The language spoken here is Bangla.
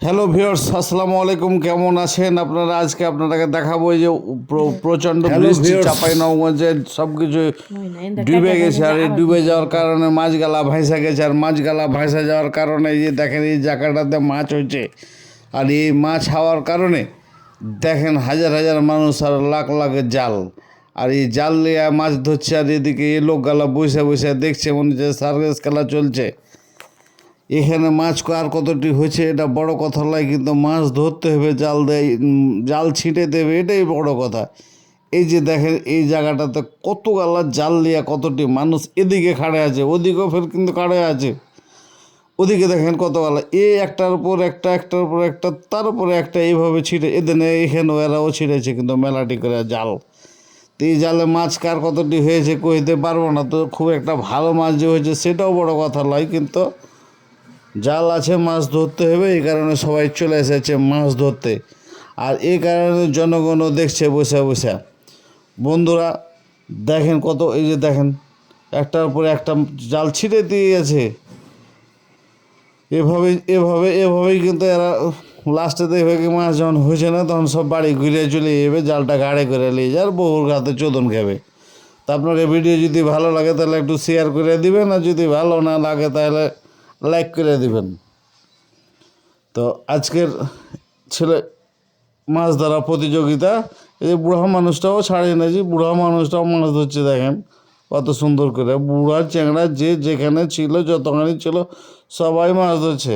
হ্যালো ভিউয়ার্স, আসসালামু আলাইকুম। কেমন আছেন আপনারা? আজকে আপনাদেরকে দেখাবো এই যে প্রচণ্ড বৃষ্টি চাঁপাইনবাবগঞ্জে সব কিছু ডুবে গেছে। আর এই ডুবে যাওয়ার কারণে মাছগালা ভাইসা গেছে। আর মাছগালা ভাইসা যাওয়ার কারণে এই যে দেখেন এই জায়গাটাতে মাছ হয়েছে। আর এই মাছ হওয়ার কারণে দেখেন হাজার হাজার মানুষ আর লাখ লাখ জাল, আর এই জাল নিয়ে মাছ ধরছে। আর এদিকে এই লোকগালা বসে বসে দেখছে, মনে হচ্ছে সার্কাস খেলা চলছে। এখানে মাছ আর কতটি হয়েছে এটা বড় কথা নয়, কিন্তু মাছ ধরতে হবে, জাল দেয়, জাল ছিটে দেবে, এটাই বড় কথা। এই যে দেখেন এই জায়গাটাতে কত গালা জাল নিয়ে কতটি মানুষ এদিকে খাড়ে আছে, ওদিকেও ফের কিন্তু খাড়ে আছে। ওদিকে দেখেন কত গালা, একটার উপর একটা, একটার উপর একটা, তার উপরে একটা, এইভাবে ছিটে এদিনে এখানেও এরাও ছিঁড়েছে কিন্তু মেলাটি করে জাল। তো এই জালে মাছ কার কতটি হয়েছে কইতে পারবো না। তো খুব একটা ভালো মাছ যে হয়েছে সেটাও বড় কথা নয়, কিন্তু জাল আছে, মাছ ধরতে হবে, এই কারণে সবাই চলে এসেছে মাছ ধরতে। আর এই কারণে জনগণও দেখছে বসে বসে। বন্ধুরা দেখেন কত, এই যে দেখেন একটার উপরে একটা জাল ছিঁড়ে দিয়ে গেছে। এভাবেই কিন্তু এরা লাস্টে দেখবে কি মাছ যখন হয়েছে না, তখন সব বাড়ি ঘুরে চলে যাবে, জালটা গাড়ে করে নিয়ে যার বহুর হাতে চোদন খাবে। তা আপনাকে ভিডিও যদি ভালো লাগে তাহলে একটু শেয়ার করে দিবেন, আর যদি ভালো না লাগে তাহলে লাইক করে দিবেন। তো আজকের ছেলে মাছ ধরা প্রতিযোগিতা, এই যে বুড়া মানুষটাও ছাড়িয়ে নিয়েছি, বুড়া মানুষটাও মাছ ধরছে দেখেন কত সুন্দর করে। বুড়া চ্যাংড়া যে যেখানে ছিল, যতখানি ছিল সবাই মাছ ধরছে।